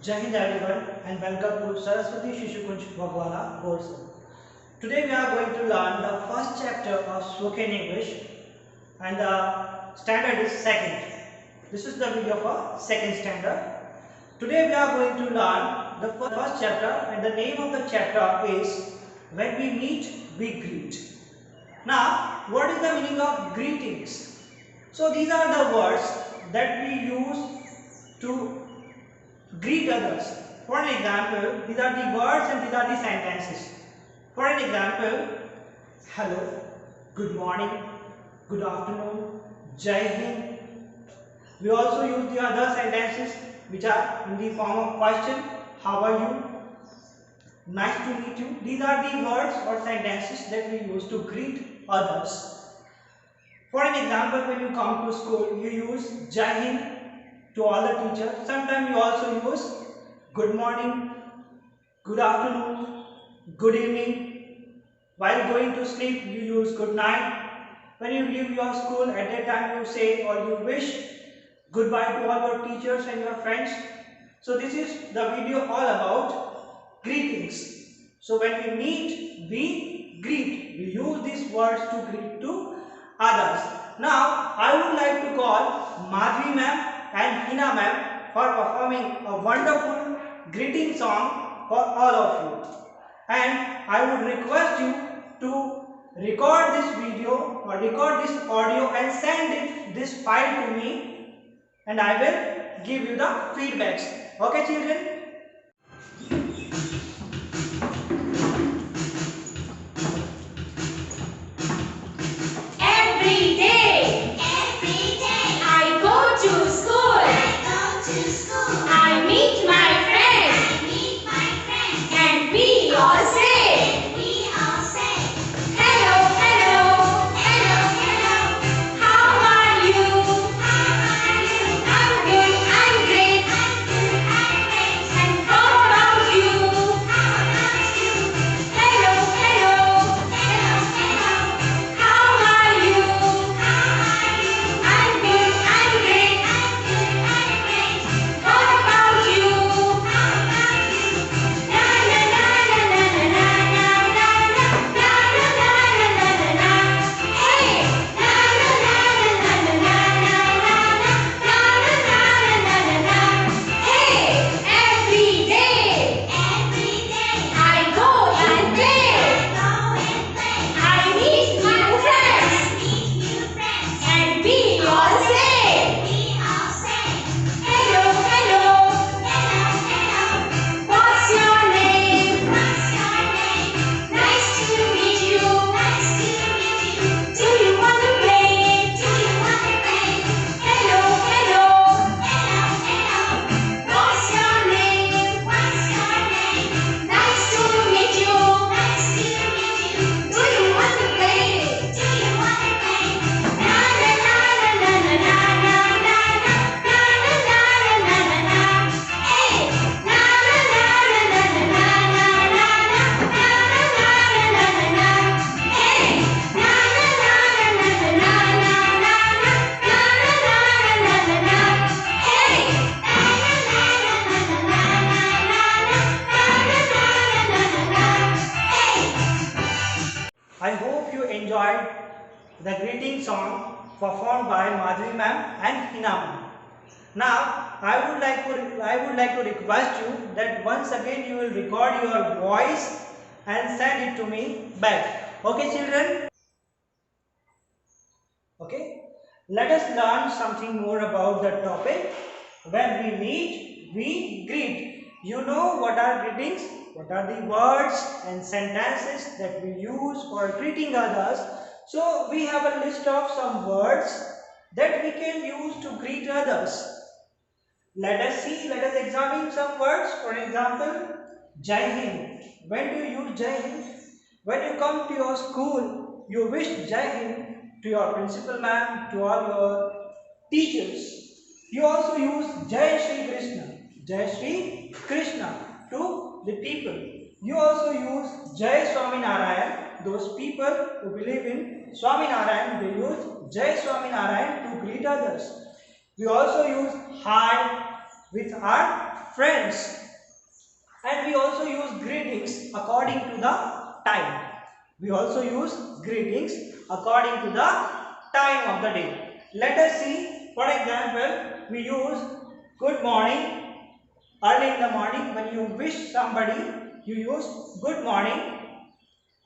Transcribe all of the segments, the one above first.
Jai Hind everyone and welcome to Saraswati Shishu Kunj Bhagwala course. Today we are going to learn the first chapter of spoken English and the standard is second. This is the video for second standard. Today we are going to learn the first chapter and the name of the chapter is When We Meet, We Greet. Now, what is the meaning of greetings? So these are the words that we use to greet others. For an example, these are the words and these are the sentences. For an example, hello, good morning, good afternoon, Jai Hind. We also use the other sentences which are in the form of question, how are you, nice to meet you. These are the words or sentences that we use to greet others. For an example, when you come to school, you use Jai Hind to all the teachers. Sometimes you also use good morning, good afternoon, good evening. While going to sleep, you use good night. When you leave your school, at that time you say or you wish goodbye to all your teachers and your friends. So this is the video all about greetings. So when we meet, we greet. We use these words to greet to others. Now I would like to call Madhvi ma'am and Hina ma'am for performing a wonderful greeting song for all of you. And I would request you to record this video or record this audio and send this file to me, and I will give you the feedbacks. Okay, children? I hope you enjoyed the greeting song performed by Madhuri ma'am and Hina ma'am. Now, I would like to request you that once again you will record your voice and send it to me back. Okay, children? Okay. Let us learn something more about the topic. When we meet, we greet. You know what are greetings? What are the words and sentences that we use for greeting others? So we have a list of some words that we can use to greet others. Let us examine some words. For example, Jai Hind. When do you use Jai Hind? When you come to your school, you wish Jai Hind to your principal ma'am, to all your teachers. You also use Jai Shri Krishna to the people. You also use Jai Swami Narayan. Those people who believe in Swami Narayan, they use Jai Swami Narayan to greet others. We also use hi with our friends. And we also use greetings according to the time. We also use greetings according to the time of the day. Let us see, for example, we use good morning. Early in the morning, when you wish somebody, you use good morning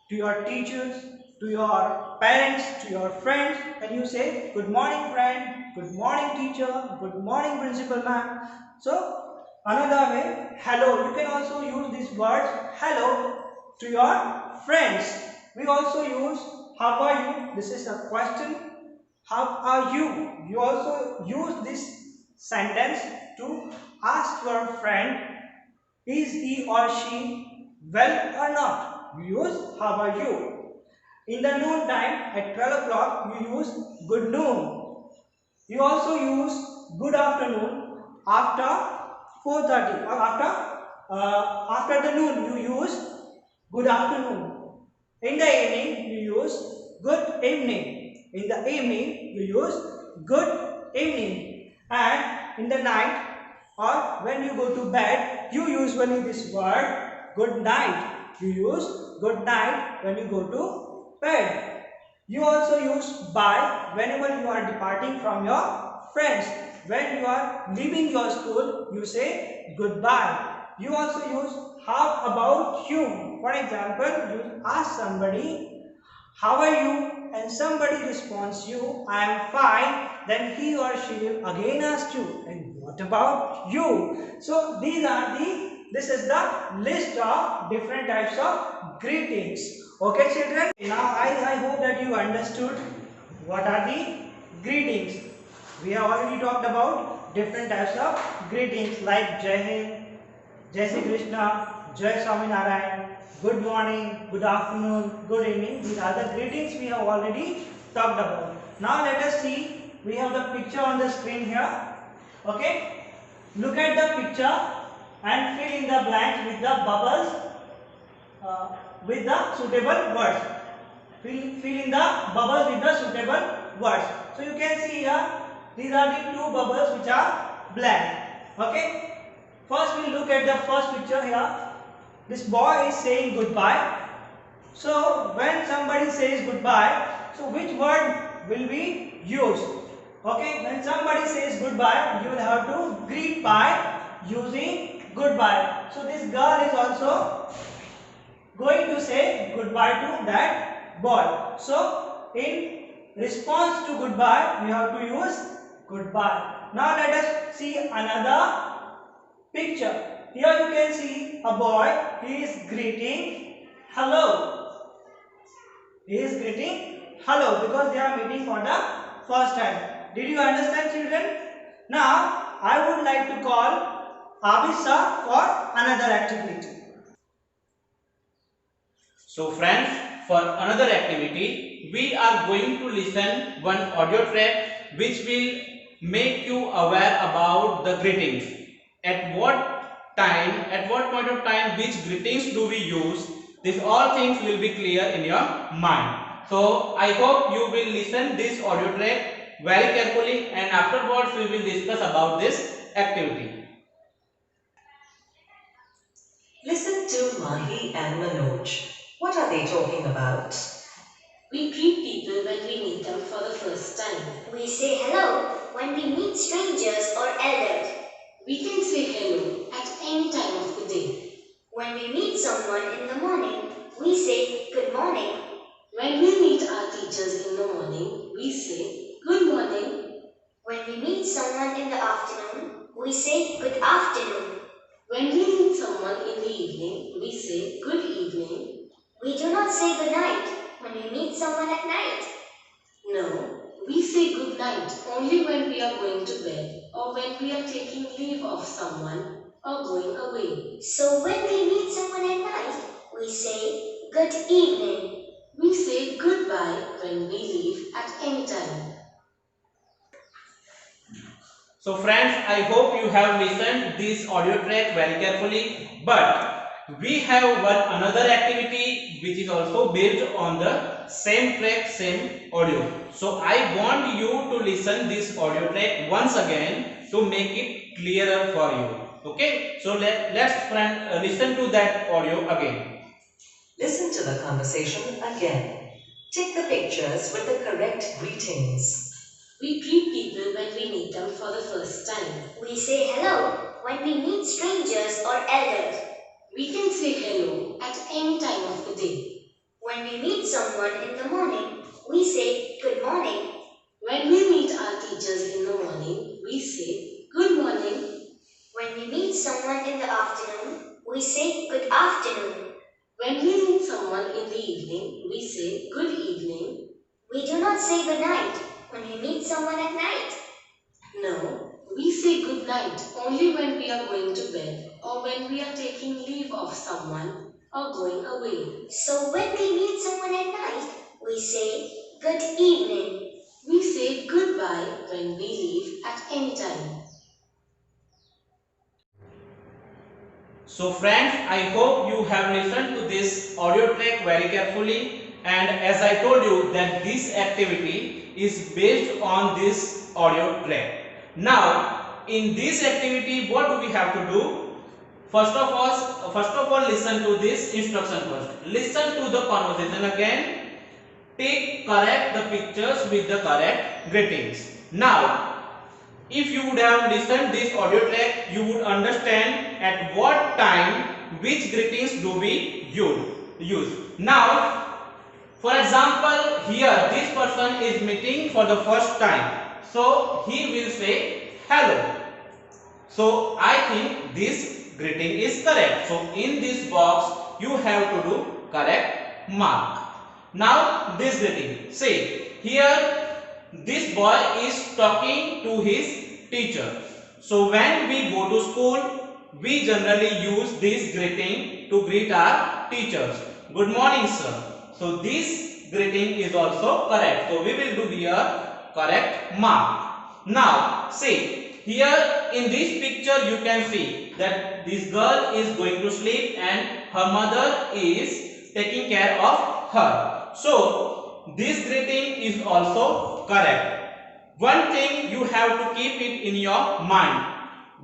to your teachers, to your parents, to your friends, and you say good morning friend, good morning teacher, good morning principal ma'am. So another way, hello, you can also use these words hello to your friends. We also use how are you, this is a question, how are you. You also use this sentence to ask your friend, is he or she well or not? You use how are you. In the noon time at 12 o'clock you use good noon. You also use good afternoon after 4:30 or after the noon you use good afternoon. In the evening you use good evening. In the evening you use good evening. And in the night or when you go to bed you usually this word good night. You use good night when you go to bed. You also use bye whenever you are departing from your friends. When you are leaving your school, you say goodbye. You also use how about you. For example, you ask somebody, how are you? And somebody responds you, I am fine. Then he or she will again ask you, and what about you? So this is the list of different types of greetings. Okay children, now I hope that you understood what are the greetings. We have already talked about different types of greetings like Jai Hind, Jai Shri Krishna, Jai Swami Narayan, good morning, good afternoon, good evening. These are the greetings we have already talked about. Now let us see, we have the picture on the screen here. Okay, look at the picture and fill in the blanks with the bubbles with the suitable words. Fill in the bubbles with the suitable words. So you can see here, these are the two bubbles which are blank. Okay. First we look at the first picture here. This boy is saying goodbye. So when somebody says goodbye, so which word will be used? Okay, when somebody says goodbye, you will have to greet by using goodbye. So this girl is also going to say goodbye to that boy. So in response to goodbye, we have to use goodbye. Now let us see another picture. Here you can see a boy, he is greeting hello. He is greeting hello because they are meeting for the first time. Did you understand children? Now I would like to call Abisa for another activity. So friends, for another activity, we are going to listen one audio track which will make you aware about the greetings. At what time, at what point of time, which greetings do we use? These all things will be clear in your mind. So I hope you will listen this audio track very carefully, and afterwards we will discuss about this activity. Listen to Mahi and Manoj. What are they talking about? We greet people when we meet them for the first time. We say hello when we meet strangers or elders. We can say hello at any time of the day. When we meet someone in the morning, we say good morning. When we meet our teachers in the morning, we say good morning. When we meet someone in the afternoon, we say good afternoon. When we meet someone in the evening, we say good evening. We do not say good night when we meet someone at night. No, we say good night only when we are going to bed or when we are taking leave of someone or going away. So when we meet someone at night, we say good evening. We say goodbye when we leave at any time. So friends, I hope you have listened this audio track very carefully, but we have one another activity which is also based on the same track, same audio. So I want you to listen this audio track once again to make it clearer for you. Okay, so let's friend listen to that audio again. Listen to the conversation again. Take the pictures with the correct greetings. We greet people when we meet them for the first time. We say hello when we meet strangers or elders. We can say hello at any time of the day. When we meet someone in the morning, we say good morning. When we meet our teachers in the morning, we say good morning. When we meet someone in the afternoon, we say good afternoon. When we meet someone in the evening, we say good evening. We do not say good night when we meet someone at night. No, we say good night only when we are going to bed or when we are taking leave of someone or going away. So when we meet someone at night, we say good evening. We say goodbye when we leave at any time. So friends, I hope you have listened to this audio track very carefully, and as I told you that this activity is based on this audio track. Now in this activity, what do we have to do? First of all, listen to this instruction first. Listen to the conversation again. Correct the pictures with the correct greetings. Now, if you would have listened this audio track, you would understand at what time which greetings do we use. Now, for example, here this person is meeting for the first time. So, he will say hello. So, I think this greeting is correct. So, in this box, you have to do correct mark. Now, this greeting. Say, here this boy is talking to his teacher. So, when we go to school, we generally use this greeting to greet our teachers. Good morning, sir. So, this greeting is also correct. So, we will do here correct mark. Now, see, here in this picture you can see that this girl is going to sleep and her mother is taking care of her. So, this greeting is also correct. One thing you have to keep it in your mind.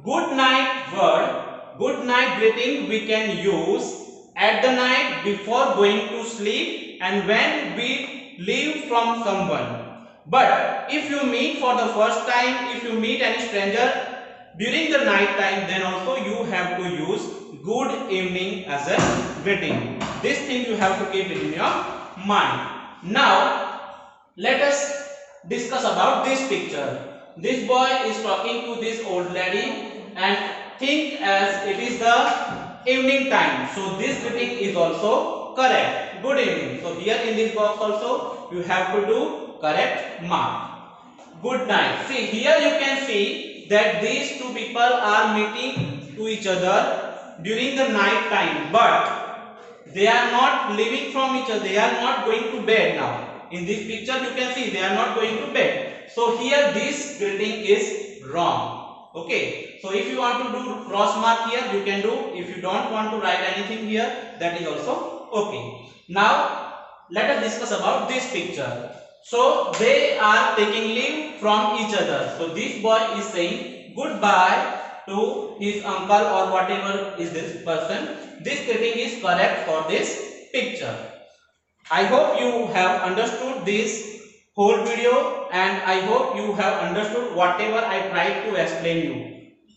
Good night word, good night greeting we can use at the night before going to sleep and when we leave from someone. But if you meet for the first time, if you meet any stranger during the night time, then also you have to use good evening as a greeting. This thing you have to keep it in your mind. Now, let us discuss about this picture. This boy is talking to this old lady and think as it is the evening time. So, this greeting is also correct. Good evening. So, here in this box also you have to do correct mark. Good night. See, here you can see that these two people are meeting to each other during the night time, but they are not leaving from each other. They are not going to bed now. In this picture you can see they are not going to bed. So here this greeting is wrong. Okay. So if you want to do cross mark here, you can do. If you don't want to write anything here, that is also okay. Now let us discuss about this picture. So they are taking leave from each other. So this boy is saying goodbye to his uncle or whatever is this person. This greeting is correct for this picture. I hope you have understood this whole video and I hope you have understood whatever I tried to explain you.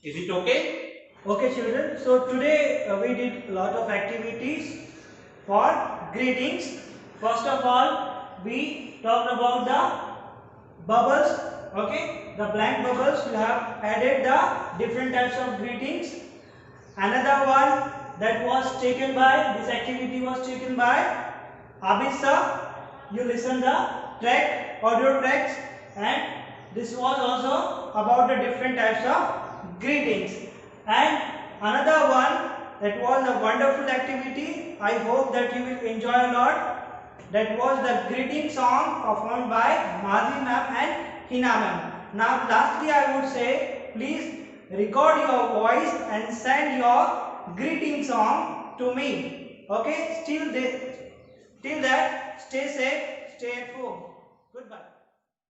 Is it okay? Okay children, so today we did a lot of activities for greetings. First of all, we talked about the bubbles, okay, the blank bubbles. You have added the different types of greetings. Another one that was taken by, this activity was taken by Abisa. You listen the track, audio tracks, and this was also about the different types of greetings. And another one that was a wonderful activity. I hope that you will enjoy a lot. That was the greeting song performed by Madhi ma'am and Hina ma'am. Now lastly I would say, please record your voice and send your greeting song to me. Okay, till that, stay safe, stay at home. Goodbye.